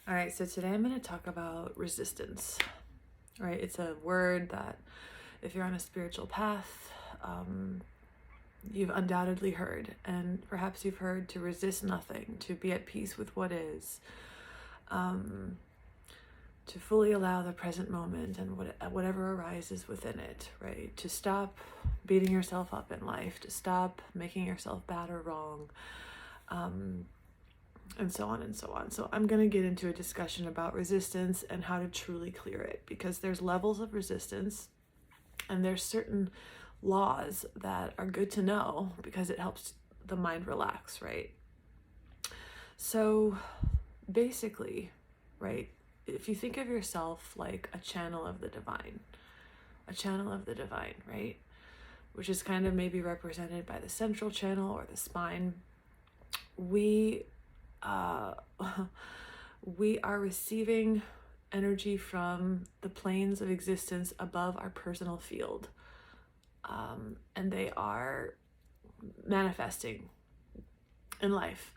All right, so today I'm going to talk about resistance. All right, it's a word that if you're on a spiritual path, you've undoubtedly heard, and perhaps you've heard to resist nothing, to be at peace with what is, to fully allow the present moment and whatever arises within it, right? To stop beating yourself up in life, to stop making yourself bad or wrong, and so on and so on. So I'm going to get into a discussion about resistance and how to truly clear it, because there's levels of resistance and there's certain laws that are good to know because it helps the mind relax, right? So basically, right, if you think of yourself like a channel of the divine, right? Which is kind of maybe represented by the central channel or the spine. We are receiving energy from the planes of existence above our personal field. And they are manifesting in life.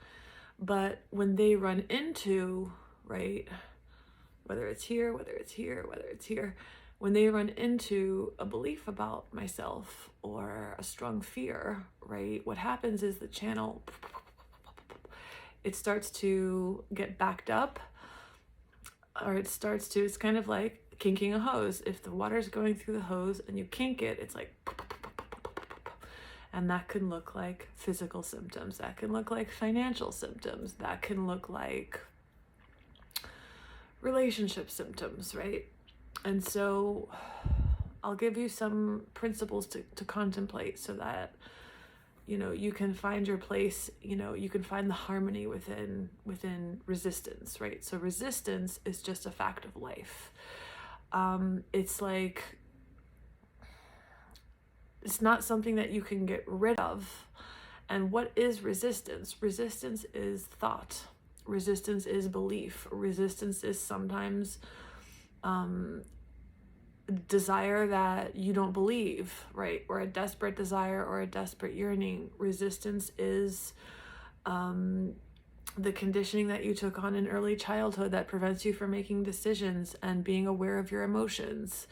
But when they run into, right, whether it's here, when they run into a belief about myself or a strong fear, right, what happens is the channel, it starts to get backed up, or it's kind of like kinking a hose. If the water's going through the hose and you kink it, it's like, and that can look like physical symptoms, that can look like financial symptoms, that can look like relationship symptoms, right? And so I'll give you some principles to contemplate so that you can find your place, you can find the harmony within resistance, right? So resistance is just a fact of life. It's not something that you can get rid of. And what is resistance? Resistance is thought. Resistance is belief. Resistance is sometimes desire that you don't believe, right? Or a desperate desire or a desperate yearning. Resistance is the conditioning that you took on in early childhood that prevents you from making decisions and being aware of your emotions,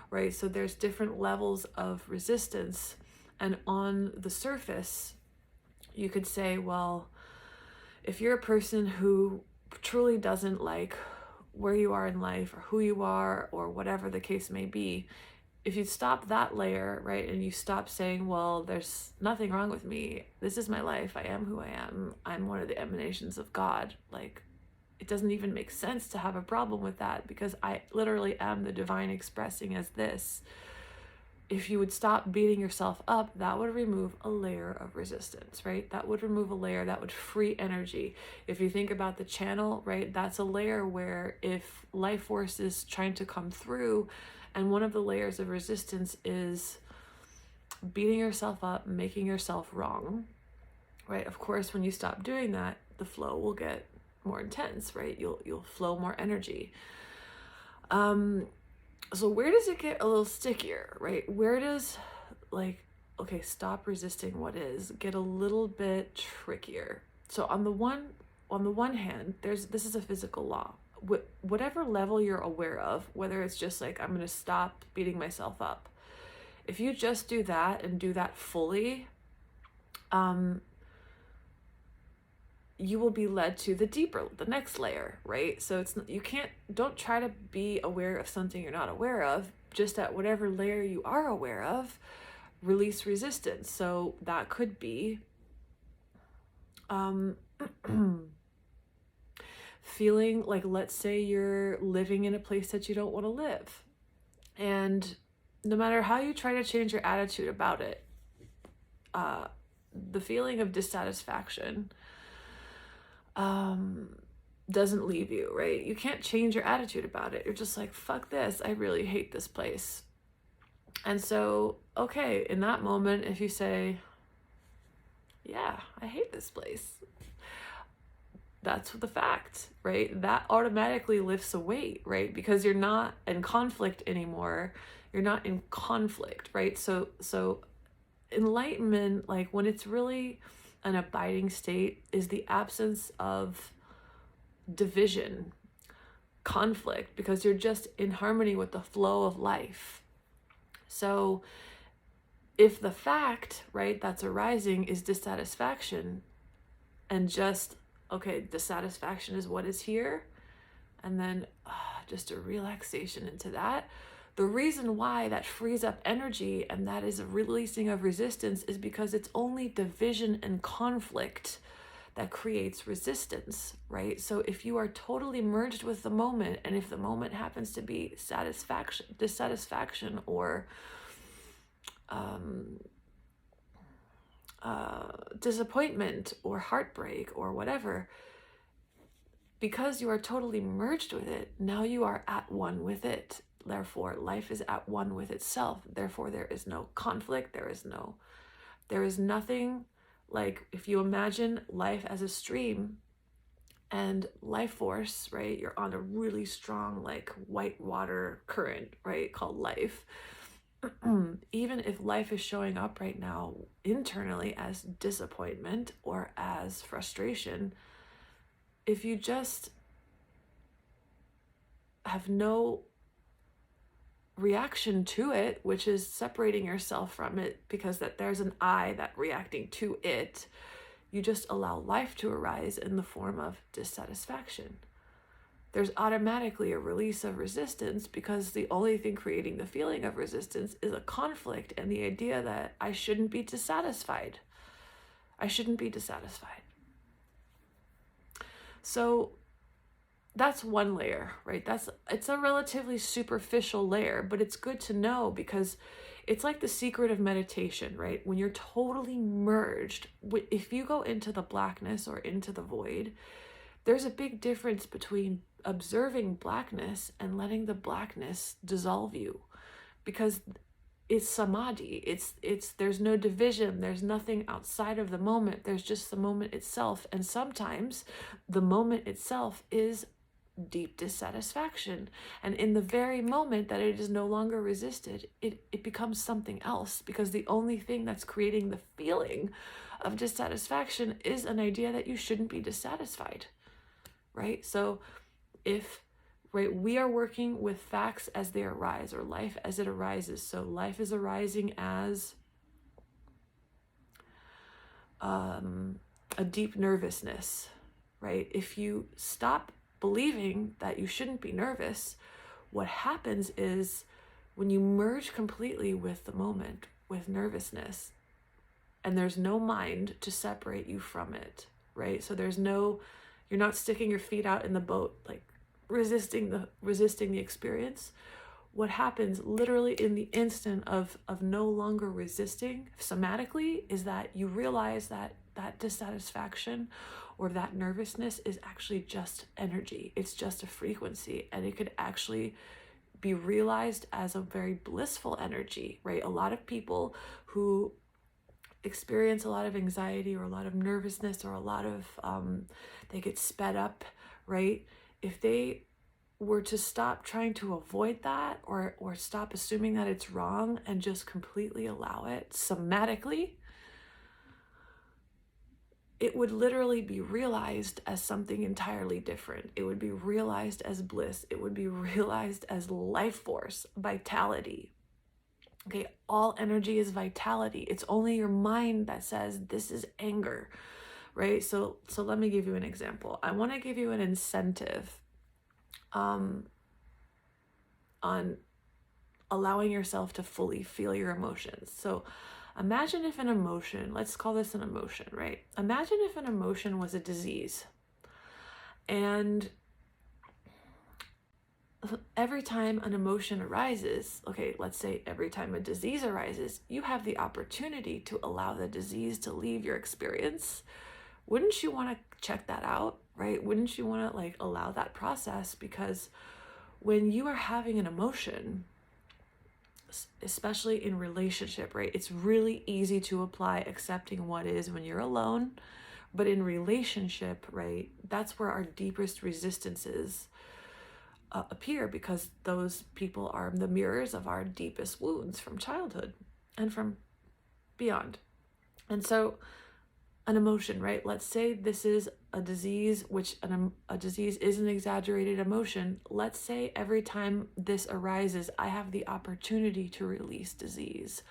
right? So there's different levels of resistance. And on the surface, you could say, well, if you're a person who truly doesn't like where you are in life or who you are or whatever the case may be, if you stop that layer, right, and you stop saying, well, there's nothing wrong with me, this is my life, I am who I am, I'm one of the emanations of God, like, it doesn't even make sense to have a problem with that because I literally am the divine expressing as this. If you would stop beating yourself up, that would remove a layer of resistance, right? That would remove a layer that would free energy. If you think about the channel, right, that's a layer where if life force is trying to come through, and one of the layers of resistance is beating yourself up, making yourself wrong, right? Of course, when you stop doing that, the flow will get more intense, right? You'll flow more energy. So where does it get a little stickier, right? Where does, okay, stop resisting what is, get a little bit trickier. So on the one hand, this is a physical law. Whatever level you're aware of, whether it's just like, I'm going to stop beating myself up. If you just do that and do that fully, you will be led to the next layer, right? So don't try to be aware of something you're not aware of. Just at whatever layer you are aware of, release resistance. So that could be feeling like, let's say you're living in a place that you don't want to live. And no matter how you try to change your attitude about it, the feeling of dissatisfaction doesn't leave you, right? You can't change your attitude about it. You're just like, fuck this, I really hate this place. And so, okay, in that moment, if you say, yeah, I hate this place, that's the fact, right? That automatically lifts a weight, right? Because you're not in conflict anymore. You're not in conflict, right? So enlightenment, like when it's really an abiding state, is the absence of division. conflict because you're just in harmony with the flow of life. So if the fact, right, that's arising is dissatisfaction, and just, okay, dissatisfaction is what is here, and then just a relaxation into that. The reason why that frees up energy and that is a releasing of resistance is because it's only division and conflict that creates resistance, right? So if you are totally merged with the moment, and if the moment happens to be dissatisfaction, or disappointment or heartbreak or whatever, because you are totally merged with it, now you are at one with it. Therefore, life is at one with itself. Therefore, there is no conflict. There is nothing. Like, if you imagine life as a stream and life force, right? You're on a really strong, like, white water current, right? Called life. Even if life is showing up right now internally as disappointment or as frustration, if you just have no reaction to it, which is separating yourself from it because that there's an I that reacting to it, you just allow life to arise in the form of dissatisfaction. There's automatically a release of resistance because the only thing creating the feeling of resistance is a conflict and the idea that I shouldn't be dissatisfied. I shouldn't be dissatisfied. So that's one layer, right? It's a relatively superficial layer, but it's good to know because it's like the secret of meditation, right? When you're totally merged, if you go into the blackness or into the void, there's a big difference between observing blackness and letting the blackness dissolve you, because it's samadhi. There's no division. There's nothing outside of the moment. There's just the moment itself. And sometimes the moment itself is deep dissatisfaction. And in the very moment that it is no longer resisted, it becomes something else, because the only thing that's creating the feeling of dissatisfaction is an idea that you shouldn't be dissatisfied, right? So we are working with facts as they arise, or life as it arises. So life is arising as a deep nervousness, right? If you stop believing that you shouldn't be nervous, what happens is when you merge completely with the moment, with nervousness, and there's no mind to separate you from it, right? So you're not sticking your feet out in the boat, like resisting the experience. What happens literally in the instant of no longer resisting somatically is that you realize that dissatisfaction or that nervousness is actually just energy. It's just a frequency, and it could actually be realized as a very blissful energy, right? A lot of people who experience a lot of anxiety or a lot of nervousness or a lot of they get sped up, right? If they were to stop trying to avoid that, or stop assuming that it's wrong and just completely allow it somatically, it would literally be realized as something entirely different. It would be realized as bliss. It would be realized as life force, vitality. Okay, all energy is vitality. It's only your mind that says this is anger, right? So let me give you an example. I want to give you an incentive on allowing yourself to fully feel your emotions. So imagine if an emotion, let's call this an emotion, right? Imagine if an emotion was a disease, and every time an emotion arises, okay, let's say every time a disease arises, you have the opportunity to allow the disease to leave your experience. Wouldn't you want to check that out, right? Wouldn't you want to allow that process? Because when you are having an emotion, especially in relationship, right, it's really easy to apply accepting what is when you're alone. But in relationship, right, that's where our deepest resistances appear, because those people are the mirrors of our deepest wounds from childhood and from beyond. And so an emotion, right? Let's say this is a disease, which a disease is an exaggerated emotion, let's say every time this arises, I have the opportunity to release disease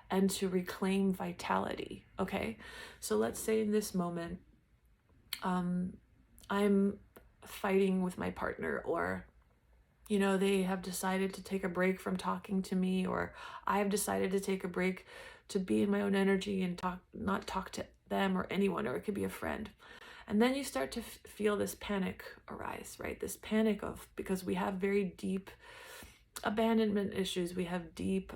and to reclaim vitality. Okay, so let's say in this moment, I'm fighting with my partner, or they have decided to take a break from talking to me, or I have decided to take a break to be in my own energy and not talk to them or anyone, or it could be a friend. And then you start to feel this panic arise, right? This panic because we have very deep abandonment issues. We have deep,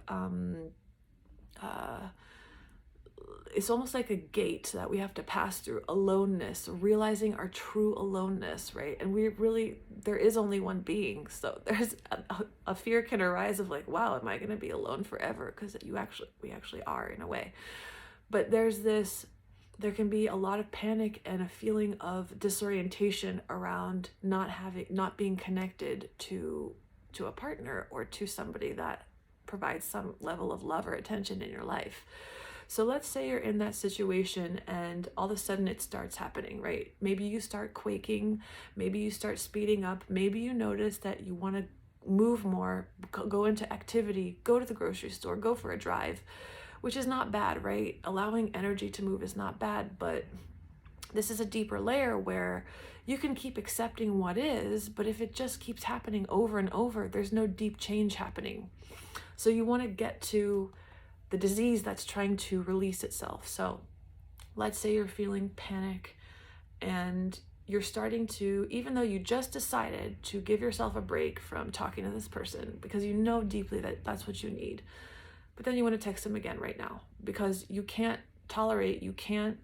it's almost like a gate that we have to pass through, aloneness, realizing our true aloneness, right? And there is only one being. So there's a fear can arise of like, wow, am I going to be alone forever? Because we actually are in a way. But there can be a lot of panic and a feeling of disorientation around not being connected to a partner or to somebody that provides some level of love or attention in your life. So let's say you're in that situation and all of a sudden it starts happening, right? Maybe you start quaking, maybe you start speeding up, maybe you notice that you want to move more, go into activity, go to the grocery store, go for a drive, which is not bad, right? Allowing energy to move is not bad, but this is a deeper layer where you can keep accepting what is, but if it just keeps happening over and over, there's no deep change happening. So you want to get to the disease that's trying to release itself. So let's say you're feeling panic and you're starting to, even though you just decided to give yourself a break from talking to this person because you know deeply that that's what you need, but then you want to text them again right now because you can't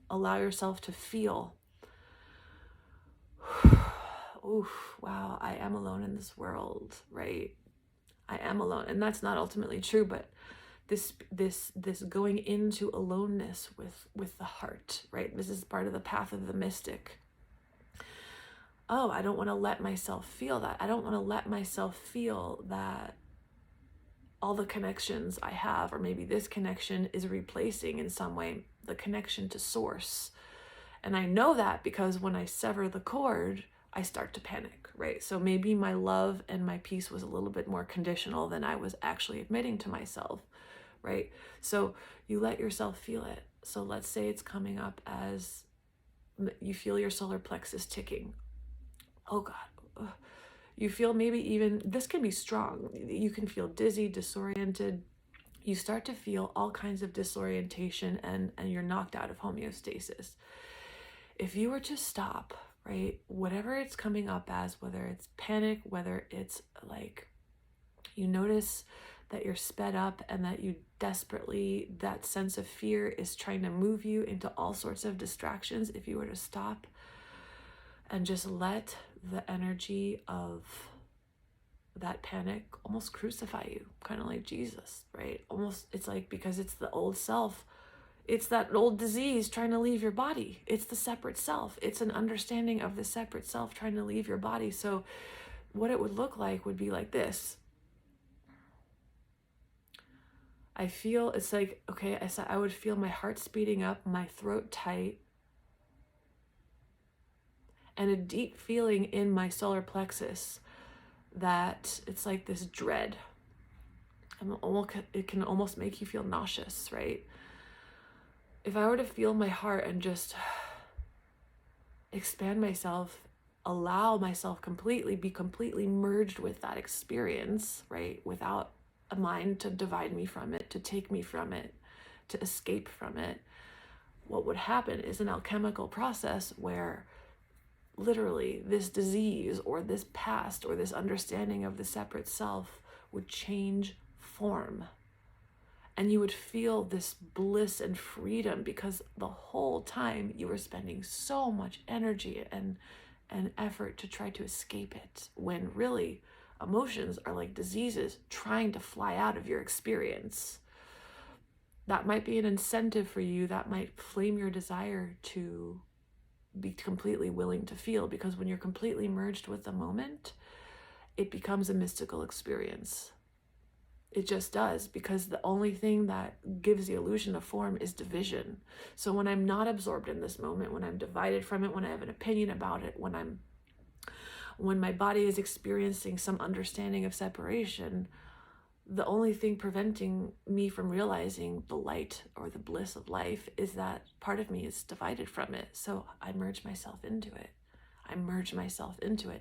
allow yourself to feel, oof, wow, I am alone in this world, right? I am alone. And that's not ultimately true, but this going into aloneness with the heart, right? This is part of the path of the mystic. Oh, I don't want to let myself feel that. I don't want to let myself feel that all the connections I have, or maybe this connection is replacing in some way the connection to source. And I know that because when I sever the cord, I start to panic, right? So maybe my love and my peace was a little bit more conditional than I was actually admitting to myself, right? So you let yourself feel it. So let's say it's coming up as you feel your solar plexus ticking. Oh God. Ugh. You feel maybe even, this can be strong. You can feel dizzy, disoriented. You start to feel all kinds of disorientation and you're knocked out of homeostasis. If you were to stop, right, whatever it's coming up as, whether it's panic, whether it's like you notice that you're sped up and that that sense of fear is trying to move you into all sorts of distractions, if you were to stop and just let the energy of that panic almost crucify you, kind of like Jesus, right? Almost, it's like, because it's the old self, it's that old disease trying to leave your body. It's the separate self. It's an understanding of the separate self trying to leave your body. So what it would look like would be like this. I feel, it's like, okay, I would feel my heart speeding up, my throat tight, and a deep feeling in my solar plexus that it's like this dread. It can almost make you feel nauseous, right? If I were to feel my heart and just expand myself, allow myself be completely merged with that experience, right? Without a mind to divide me from it, to take me from it, to escape from it, what would happen is an alchemical process where literally this disease or this past or this understanding of the separate self would change form. And you would feel this bliss and freedom because the whole time you were spending so much energy and effort to try to escape it, when really emotions are like diseases trying to fly out of your experience. That might be an incentive for you. That might flame your desire to be completely willing to feel, because when you're completely merged with the moment, it becomes a mystical experience. It just does, because the only thing that gives the illusion of form is division. So when I'm not absorbed in this moment, when I'm divided from it, when I have an opinion about it, when my body is experiencing some understanding of separation, the only thing preventing me from realizing the light or the bliss of life is that part of me is divided from it. So I merge myself into it.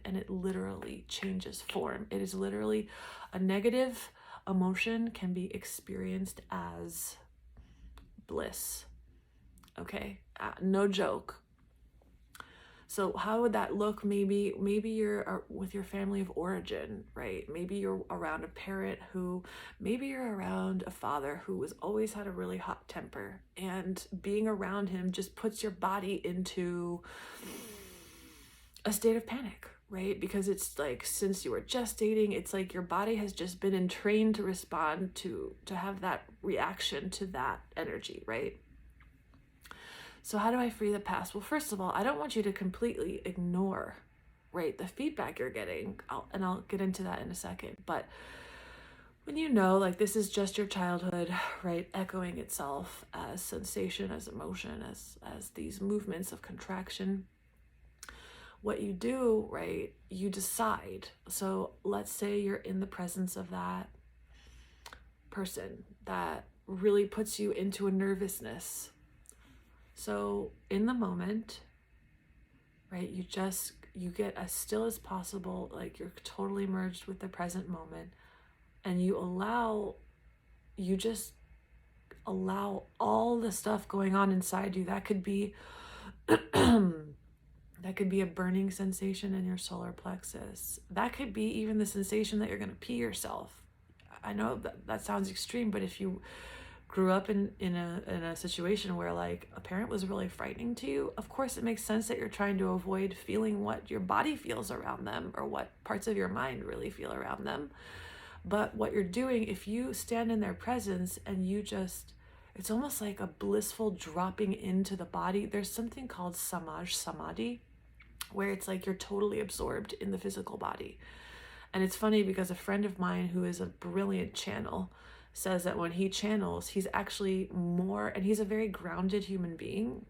And it literally changes form. It is literally a negative emotion can be experienced as bliss. Okay, no joke. So how would that look? Maybe you're with your family of origin, right? Maybe you're around a parent maybe you're around a father who has always had a really hot temper, and being around him just puts your body into a state of panic, right? Because it's like, since you were gestating, it's like your body has just been entrained to respond to have that reaction to that energy, right? So how do I free the past? Well, first of all, I don't want you to completely ignore, right, the feedback you're getting. I'll get into that in a second. But when you know, like, this is just your childhood, right, echoing itself as sensation, as emotion, as these movements of contraction, what you do, right, you decide. So let's say you're in the presence of that person that really puts you into a nervousness. So in the moment, right, you get as still as possible, like you're totally merged with the present moment, and you just allow all the stuff going on inside you. That could be that could be a burning sensation in your solar plexus. That could be even the sensation that you're going to pee yourself. I know that sounds extreme, but if you grew up in a situation where, like, a parent was really frightening to you, of course it makes sense that you're trying to avoid feeling what your body feels around them, or what parts of your mind really feel around them. But what you're doing, if you stand in their presence and it's almost like a blissful dropping into the body. There's something called samadhi, where it's like you're totally absorbed in the physical body. And it's funny because a friend of mine who is a brilliant channel says that when he channels, he's actually more, and he's a very grounded human being,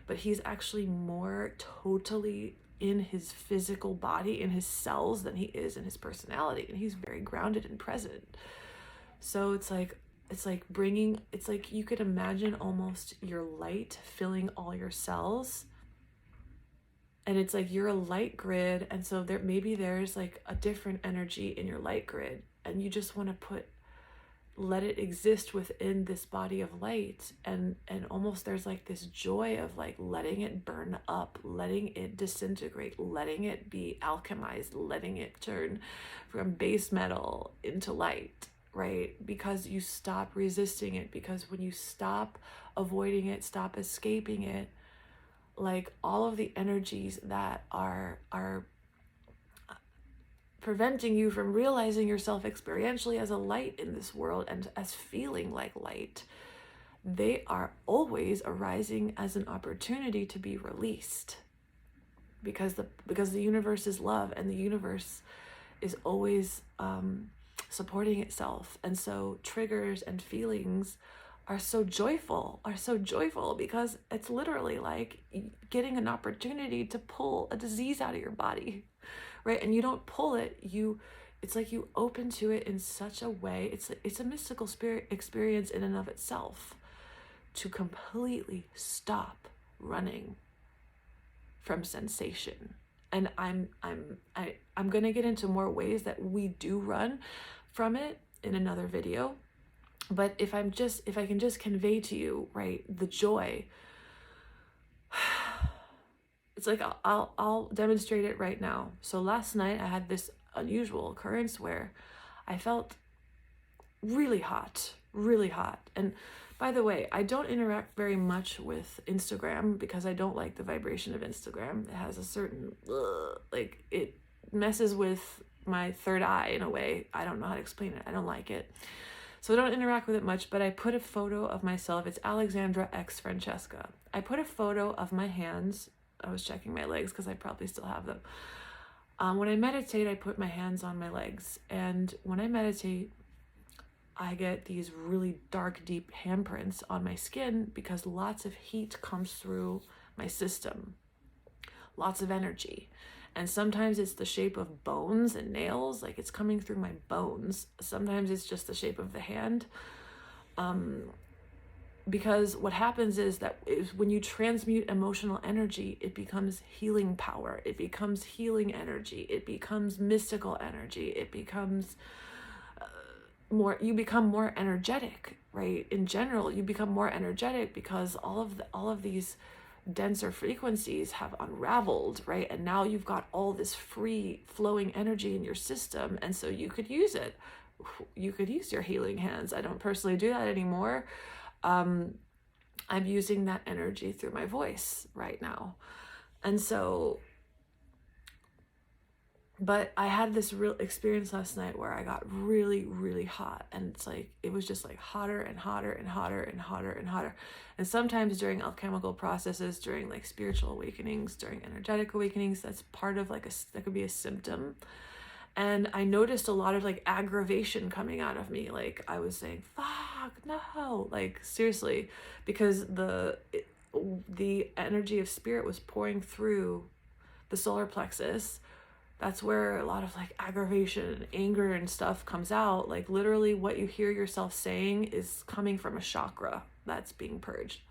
but he's actually more totally in his physical body, in his cells, than he is in his personality. And he's very grounded and present. So it's like you could imagine almost your light filling all your cells. And it's like you're a light grid. And so there's like a different energy in your light grid. And you just want to let it exist within this body of light, and almost there's like this joy of like letting it burn up, letting it disintegrate, letting it be alchemized, letting it turn from base metal into light, right? Because you stop resisting it, because when you stop avoiding it, stop escaping it, like all of the energies that are preventing you from realizing yourself experientially as a light in this world and as feeling like light, they are always arising as an opportunity to be released, because the universe is love, and the universe is always supporting itself. And so triggers and feelings are so joyful because it's literally like getting an opportunity to pull a disease out of your body, right? And you don't pull it, it's like you open to it in such a way. It's a mystical spirit experience in and of itself, to completely stop running from sensation. And I'm going to get into more ways that we do run from it in another video. But if I can just convey to you, right, the joy, it's like I'll demonstrate it right now. So last night I had this unusual occurrence where I felt really hot. And by the way, I don't interact very much with Instagram because I don't like the vibration of Instagram. It has a certain, like, it messes with my third eye in a way. I don't know how to explain it. I don't like it. So I don't interact with it much, but I put a photo of myself. It's Alexandra X Francesca. I put a photo of my hands. I was checking my legs because I probably still have them. When I meditate, I put my hands on my legs. And when I meditate, I get these really dark, deep handprints on my skin because lots of heat comes through my system, lots of energy. And sometimes it's the shape of bones and nails, like it's coming through my bones. Sometimes it's just the shape of the hand. Because what happens is that when you transmute emotional energy, it becomes healing power. It becomes healing energy. It becomes mystical energy. It becomes you become more energetic, right? In general, you become more energetic because all of these denser frequencies have unraveled, right? And now you've got all this free flowing energy in your system, and so you could use it. You could use your healing hands. I don't personally do that anymore. I'm using that energy through my voice right now. And so, but I had this real experience last night where I got really, really hot, and it's like, it was just like hotter and hotter and hotter and hotter and hotter. And sometimes during alchemical processes, during like spiritual awakenings, during energetic awakenings, that's part of like that could be a symptom. And I noticed a lot of like aggravation coming out of me. Like I was saying, fuck, no, like seriously, because the energy of spirit was pouring through the solar plexus. That's where a lot of like aggravation and anger and stuff comes out. Like literally what you hear yourself saying is coming from a chakra that's being purged.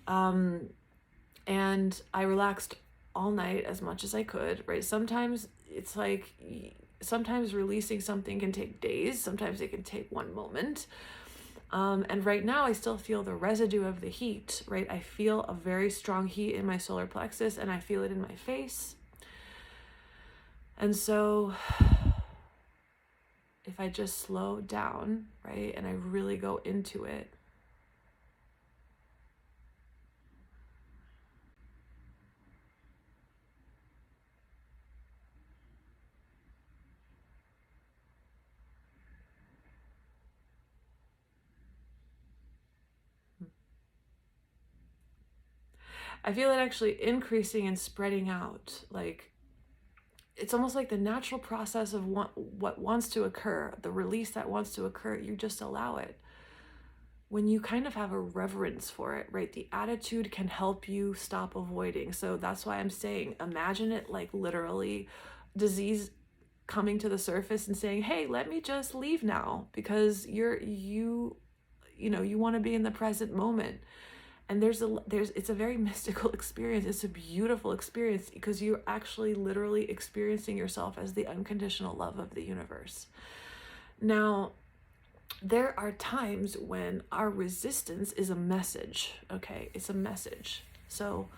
And I relaxed all night as much as I could, right? Sometimes it's like, sometimes releasing something can take days. Sometimes it can take one moment. And right now I still feel the residue of the heat, right? I feel a very strong heat in my solar plexus, and I feel it in my face. And so if I just slow down, right, and I really go into it, I feel it actually increasing and spreading out. Like it's almost like the natural process of what wants to occur, the release that wants to occur, you just allow it. When you kind of have a reverence for it, right? The attitude can help you stop avoiding. So that's why I'm saying, imagine it like literally disease coming to the surface and saying, hey, let me just leave now, because you want to be in the present moment. And it's a very mystical experience. It's a beautiful experience because you're actually literally experiencing yourself as the unconditional love of the universe. Now, there are times when our resistance is a message, okay? It's a message. So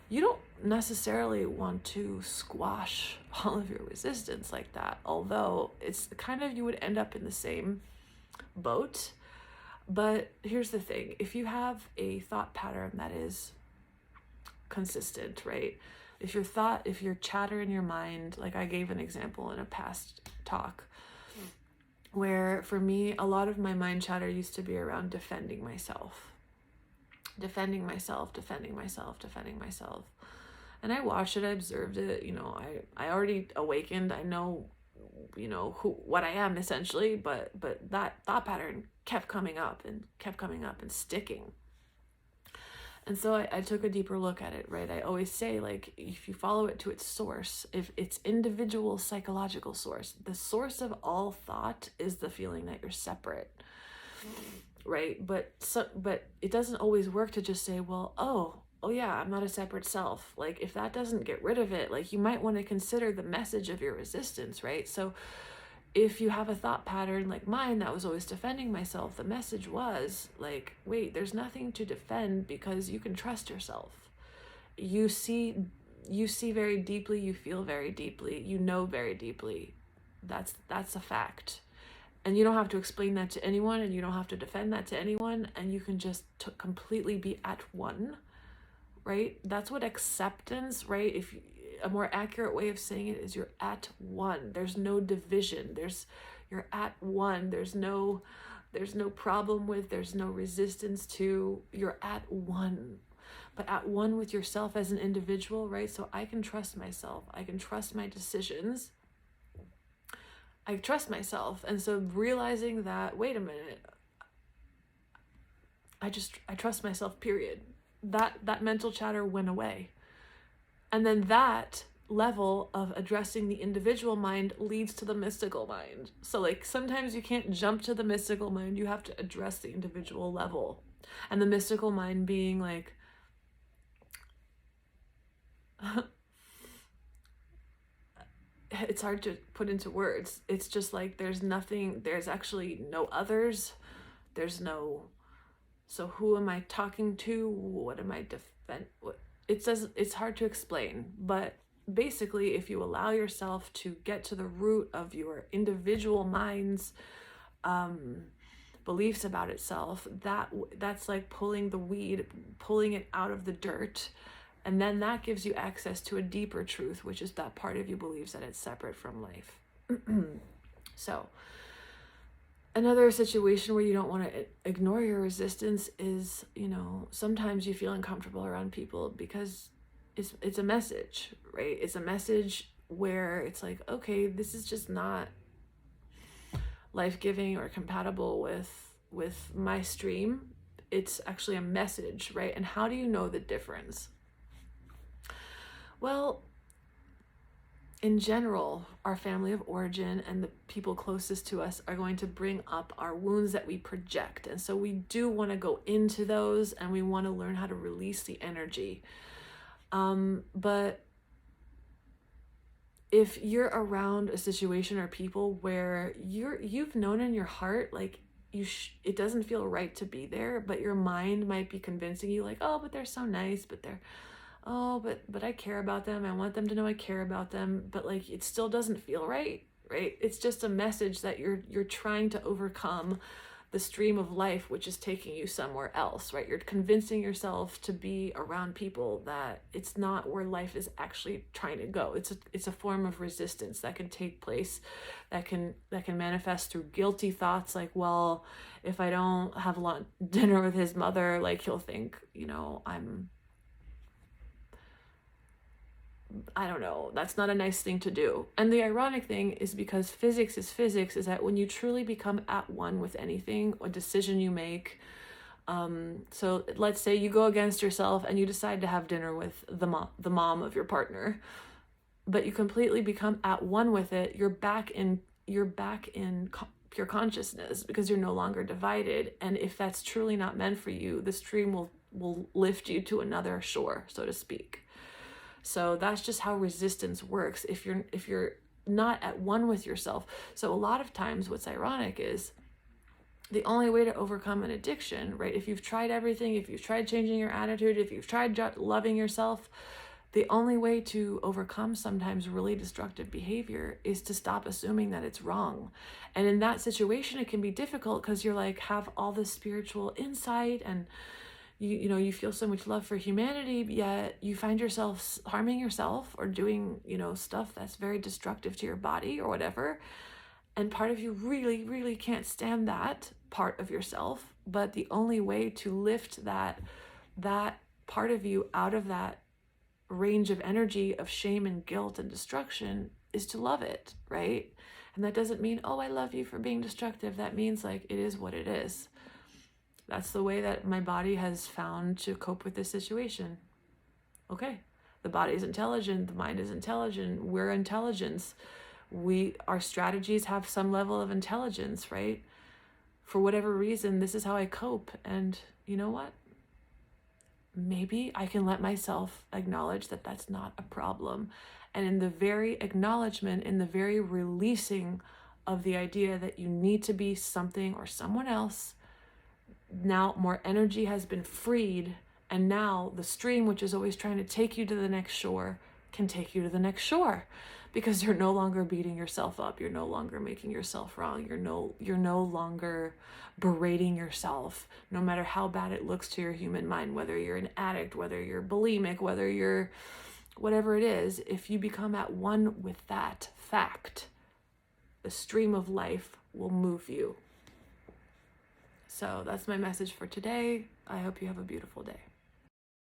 you don't necessarily want to squash all of your resistance like that, although it's kind of, you would end up in the same boat. But here's the thing, if you have a thought pattern that is consistent, right? If your chatter in your mind, like I gave an example in a past talk, where for me, a lot of my mind chatter used to be around defending myself. And I watched it, I observed it, I already awakened, I know, what I am essentially, but that thought pattern kept coming up and sticking. And so I took a deeper look at it, right? I always say, like, if you follow it to its source, if its individual psychological source, the source of all thought is the feeling that you're separate, right? But it doesn't always work to just say, well, oh yeah, I'm not a separate self. Like, if that doesn't get rid of it, like, you might want to consider the message of your resistance, right? So if you have a thought pattern like mine that was always defending myself, the message was like, wait, there's nothing to defend because you can trust yourself. You see very deeply, you feel very deeply, you know very deeply. That's a fact. And you don't have to explain that to anyone, and you don't have to defend that to anyone, and you can just completely be at one, right? That's what acceptance, right? If a more accurate way of saying it is you're at one. There's no division. You're at one. There's no problem with, there's no resistance to, you're at one. But at one with yourself as an individual, right? So I can trust myself. I can trust my decisions. I trust myself. And so realizing that, wait a minute, I trust myself, period. That mental chatter went away. And then that level of addressing the individual mind leads to the mystical mind. So like sometimes you can't jump to the mystical mind, you have to address the individual level. And the mystical mind being like it's hard to put into words. It's just like there's actually no others. There's no, so who am I talking to? What am I it's hard to explain, but basically if you allow yourself to get to the root of your individual mind's beliefs about itself, that's like pulling the weed, pulling it out of the dirt. And then that gives you access to a deeper truth, which is that part of you believes that it's separate from life. So another situation where you don't want to ignore your resistance is, sometimes you feel uncomfortable around people because it's a message, right? It's a message where it's like, okay, this is just not life-giving or compatible with my stream. It's actually a message, right? And how do you know the difference? Well, in general, our family of origin and the people closest to us are going to bring up our wounds that we project. And so we do want to go into those and we want to learn how to release the energy. But if you're around a situation or people where you've known in your heart, like it doesn't feel right to be there, but your mind might be convincing you like, oh, but they're so nice, but but I care about them. I want them to know I care about them, but like it still doesn't feel right? It's just a message that you're trying to overcome the stream of life, which is taking you somewhere else, right? You're convincing yourself to be around people that it's not where life is actually trying to go. It's a form of resistance that can take place, that can manifest through guilty thoughts like, well, if I don't have dinner with his mother, like he'll think, I don't know, that's not a nice thing to do. And the ironic thing is, because physics is that when you truly become at one with anything, a decision you make, so let's say you go against yourself and you decide to have dinner with the mom of your partner, but you completely become at one with it, you're back in pure consciousness, because you're no longer divided. And if that's truly not meant for you, the stream will lift you to another shore, so to speak. So that's just how resistance works if you're not at one with yourself. So a lot of times what's ironic is the only way to overcome an addiction, right? If you've tried everything, if you've tried changing your attitude, if you've tried loving yourself, the only way to overcome sometimes really destructive behavior is to stop assuming that it's wrong. And in that situation, it can be difficult because you're like, have all this spiritual insight and you feel so much love for humanity, yet you find yourself harming yourself or doing, stuff that's very destructive to your body or whatever. And part of you really, really can't stand that part of yourself. But the only way to lift that part of you out of that range of energy of shame and guilt and destruction is to love it, right? And that doesn't mean, oh, I love you for being destructive. That means like, it is what it is. That's the way that my body has found to cope with this situation. Okay, the body is intelligent, the mind is intelligent, we're intelligence. Our strategies have some level of intelligence, right? For whatever reason, this is how I cope. And you know what? Maybe I can let myself acknowledge that that's not a problem. And in the very acknowledgement, in the very releasing of the idea that you need to be something or someone else, now more energy has been freed, and now the stream, which is always trying to take you to the next shore, can take you to the next shore, because you're no longer beating yourself up, you're no longer making yourself wrong, you're no longer berating yourself, no matter how bad it looks to your human mind, whether you're an addict, whether you're bulimic, whether you're whatever it is. If you become at one with that fact, the stream of life will move you. So that's my message for today. I hope you have a beautiful day.